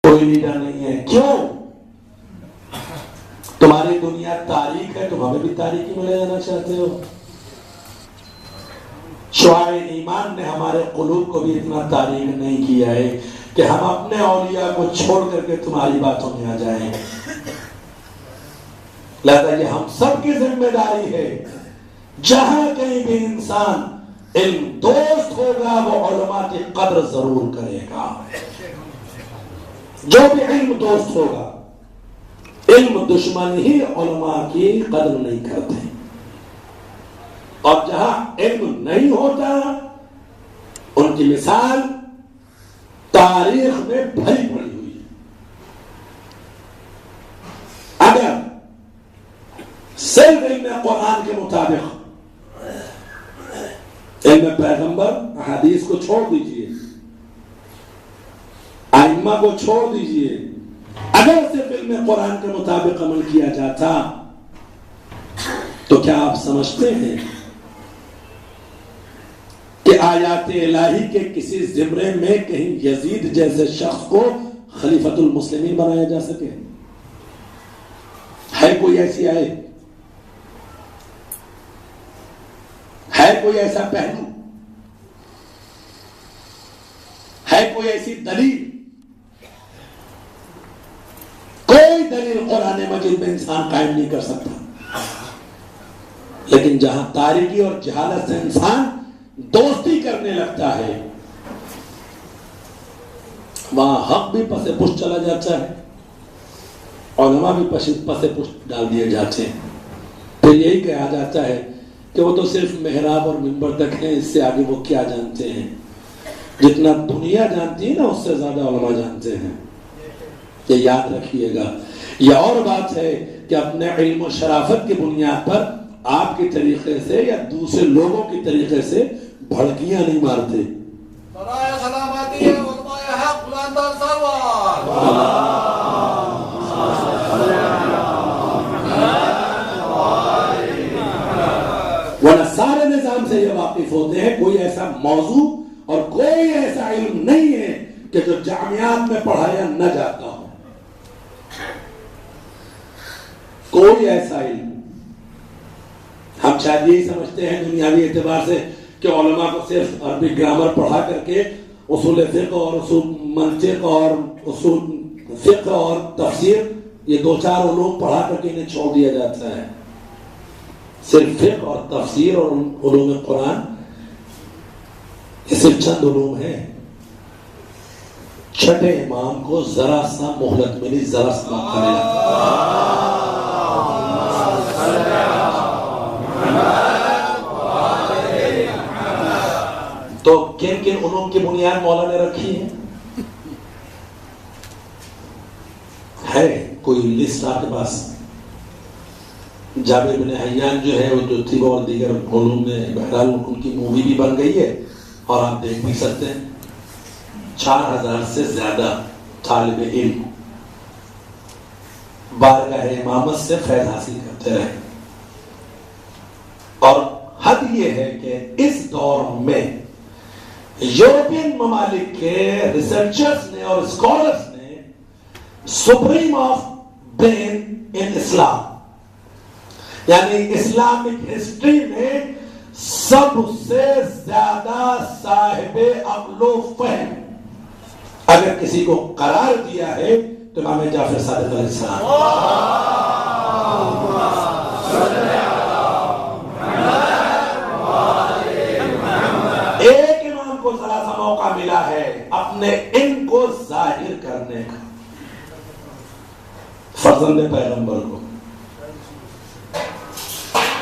کوئی لیڈر نہیں ہے. کیوں؟ تمہاری دنیا تاریخ ہے، تم ہمیں بھی تاریخی میں لے جانا چاہتے ہو. شعاع ایمان نے ہمارے قلوب کو بھی اتنا تاریخ نہیں کیا ہے کہ ہم اپنے اولیاء کو چھوڑ کر کے تمہاری باتوں میں آ جائیں. لہذا یہ ہم سب کی ذمہ داری ہے. جہاں کہیں بھی انسان علم دوست ہوگا وہ علماء کی قدر ضرور کرے گا. جو بھی علم دوست ہوگا، علم دشمن ہی علماء کی قدر نہیں کرتے. اور جہاں علم نہیں ہوتا ان کی مثال تاریخ میں بھری پڑی ہوئی ہے. اگر صرف علم قرآن کے مطابق علم پیغمبر احادیث کو چھوڑ دیجئے، ائمہ کو چھوڑ دیجئے، اگر صرف علم قرآن کے مطابق عمل کیا جاتا تو کیا آپ سمجھتے ہیں کہ آیات الہی کے کسی زمرے میں کہیں یزید جیسے شخص کو خلیفۃ المسلمین بنایا جا سکے؟ ہے کوئی ایسی آیت؟ ہے کوئی ایسا پہلو؟ ہے کوئی ایسی دلیل؟ کوئی دلیل قرآن مجید میں انسان قائم نہیں کر سکتا. لیکن جہاں تاریکی اور جہالت سے انسان دوستی کرنے لگتا ہے وہاں حق بھی پس پش چلا جاتا ہے، علماء بھی پس پش ڈال دیے جاتے ہیں. پھر یہی کہا جاتا ہے کہ وہ تو صرف محراب اور منبر تک ہیں، اس سے آگے وہ کیا جانتے ہیں. جتنا دنیا جانتی ہے نا اس سے زیادہ علماء جانتے ہیں. یہ یاد رکھیے گا. یہ اور بات ہے کہ اپنے علم و شرافت کی بنیاد پر آپ کے طریقے سے یا دوسرے لوگوں کے طریقے سے بھڑکیاں نہیں مارتے. ورنہ سارے نظام سے یہ واقف ہوتے ہیں کوئی ایسا موضوع اور کوئی ایسا علم نہیں ہے کہ جو جامعات میں پڑھایا نہ جاتا ہو. کوئی ایسا علم. ہم شاید یہی سمجھتے ہیں دنیاوی اعتبار سے کہ علماء کو صرف عربی گرامر پڑھا کر کے اصول فقہ اور اصول منطق اور اصول فقہ اور تفسیر یہ 2-4 علوم پڑھا کر کے انہیں چھوڑ دیا جاتا ہے. صرف فقہ اور تفسیر اور علوم قرآن یہ صرف چند علوم ہیں. چھٹے امام کو ذرا سا مہلت ملی، ذرا سا موقع ملا. تو کن کن علوم کی بنیاد مولا نے رکھی ہے کوئی لسٹ آپ کے پاس؟ جابر بن حیان جو ہے وہ جو تھی اور دیگر علوم میں بہرحال ان کی مووی بھی بن گئی ہے اور آپ دیکھ بھی سکتے ہیں. 4000 سے زیادہ طالب علم بارگاہ امامت سے فیض حاصل کرتے رہے. اور حد یہ ہے کہ اس دور میں یورپین ممالک کے ریسرچرز نے اور اسکالرز نے سپریم آف برین ان اسلام یعنی اسلامک ہسٹری میں سب سے زیادہ صاحب عقل و فہم اگر کسی کو قرار دیا ہے تو امام جعفر صادق علیہ السلام. ایک امام کو ذرا سا موقع ملا ہے اپنے علم کو ظاہر کرنے کا، فرزند پیغمبر کو.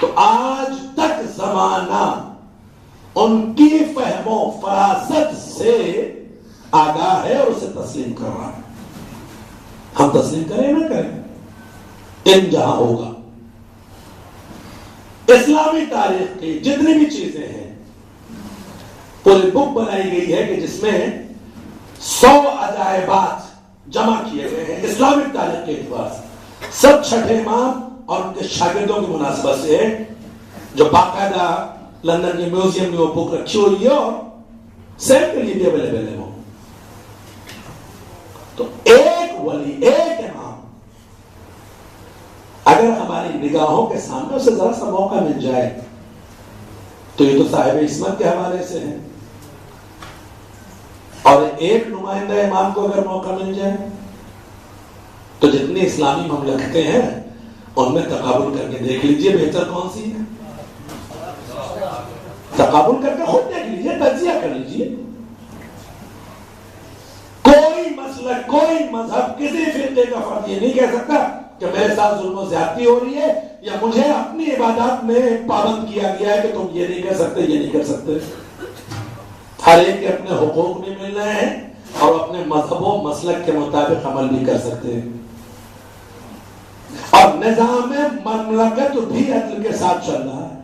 تو آج تک زمانہ ان کی فہم و فراست سے آگاہ ہے اور اسے تسلیم کر رہا ہے. ہم تسلیم کریں نہ کریں، علم جہاں ہوگا. اسلامی تاریخ کی جتنی بھی چیزیں ہیں پوری بک بنائی گئی ہے کہ جس میں 100 عجائبات جمع کیے گئے ہیں اسلامک تاریخ کے اعتبار سے. سب چھٹے امام اور ان کے شاگردوں کی مناسبت سے جو باقاعدہ لندن کے میوزیم میں وہ بک رکھی ہوئی ہے اور سیل کے لیے بھی اویلیبل ہے وہ. تو ایک ولی، ایک امام اگر ہماری نگاہوں کے سامنے اسے ذرا سا موقع مل جائے تو یہ تو صاحب عصمت کے حوالے سے ہے، اور ایک نمائندہ امام کو اگر موقع مل جائے تو جتنی اسلامی مملکتیں ہیں ان میں تقابل کر کے دیکھ لیجئے بہتر کون سی ہے، تقابل کر کے خود دیکھ لیجئے، تجزیہ کر لیجئے۔ کوئی مسلک، کوئی مذہب، کسی فرقے کا فرد یہ نہیں کہہ سکتا کہ میرے ساتھ ظلم و زیادتی ہو رہی ہے یا مجھے اپنی عبادات میں پابند کیا گیا ہے کہ تم یہ نہیں کر سکتے، یہ نہیں کر سکتے۔ ہر ایک کے اپنے حقوق بھی مل رہے ہیں اور اپنے مذہب و مسلک کے مطابق عمل بھی کر سکتے ہیں، اور نظام مملکت بھی عدل کے ساتھ چل رہا ہے۔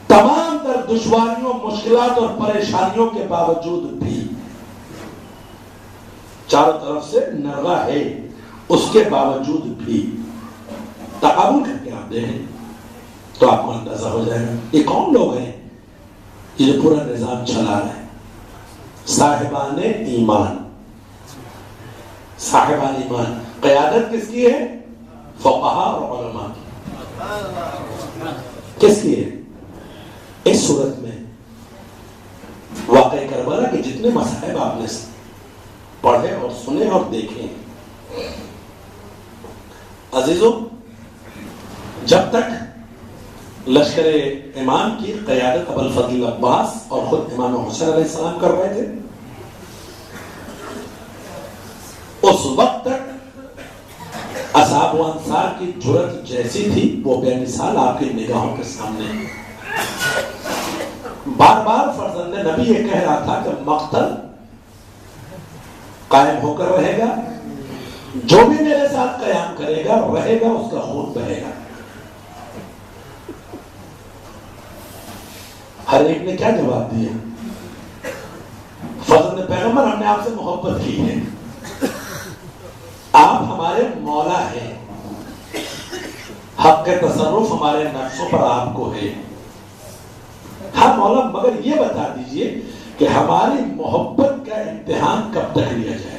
تمام تر دشواریوں، مشکلات اور پریشانیوں کے باوجود بھی چاروں طرف سے نرغہ ہے، اس کے باوجود بھی تقابل کر کے آپ دیکھیں تو آپ کو اندازہ ہو جائے گا یہ کون لوگ ہیں یہ جو پورا نظام چلا رہے ہیں۔ صاحبان ایمان، صاحبان ایمان، قیادت کس کی ہے؟ فقہاء اور علماء کی۔ کس کی ہے؟ اس صورت میں واقعہ کربلا کے جتنے مصائب آپ نے پڑھے اور سنے اور دیکھے، عزیزوں، جب تک لشکر امام کی قیادت ابوالفضل عباس اور خود امام حسین علیہ السلام کر رہے تھے، اس وقت تک اصحاب و انصار کی جرأت جیسی تھی وہ بے مثال آپ کی نگاہوں کے سامنے۔ بار بار فرزند نبی یہ کہہ رہا تھا کہ مقتل قائم ہو کر رہے گا، جو بھی میرے ساتھ قیام کرے گا رہے گا، اس کا خون بہے گا۔ ہر ایک نے کیا جواب دیا؟ فرزند پیغمبر، ہم نے آپ سے محبت کی ہے، آپ ہمارے مولا ہیں، حق کے تصرف ہمارے نفسوں پر آپ کو ہے۔ ہاں مولا، مگر یہ بتا دیجئے کہ ہماری محبت کا امتحان کب تک لیا جائے؟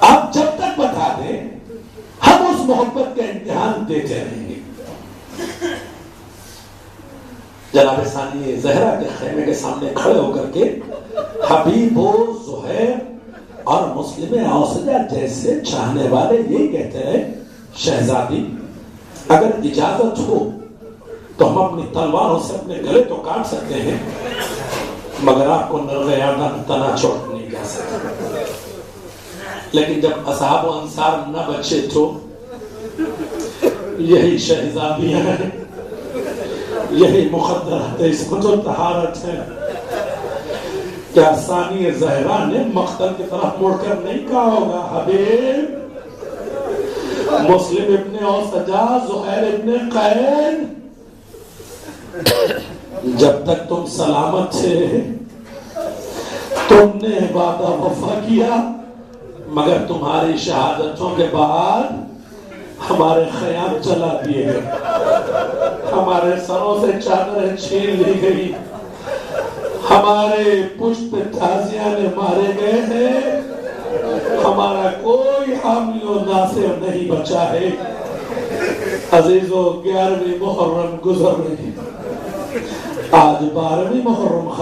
آپ جب تک بتا دیں ہم اس محبت کا امتحان دیتے رہیں گے۔ جناب ثانی زہرا کے خیمے کے سامنے کھڑے ہو کر کے حبیب و زہیر اور مسلم اوسجہ جیسے چاہنے والے یہی کہتے ہیں، شہزادی اگر اجازت ہو تو ہم اپنی تلواروں سے اپنے گلے تو کاٹ سکتے ہیں، مگر آپ کو نرغیانہ تنا چوٹ نہیں جا سکتا۔ لیکن جب اصحاب و انصار نہ بچے تو یہی شہزادیاں ہیں، یہی مقدرات عصمت و طہارت ہے۔ کیا ثانی زہرا نے مقتل کی طرف مڑ کر نہیں کہا ہوگا، حبیب مسلم ابن اوسجہ، زہیر ابن قین، جب تک تم سلامت تھے تم نے وعدہ وفا کیا، مگر تمہاری شہادتوں کے بعد ہمارے خیام چلا دیے گئے، ہمارے سروں سے چادریں چھین لی گئی، ہمارے پشت تازیانے مارے گئے ہیں، ہمارا کوئی حامی و ناصر نہیں بچا ہے۔ عزیزو، 11ویں محرم گزر رہی، آج 12ویں محرم ختم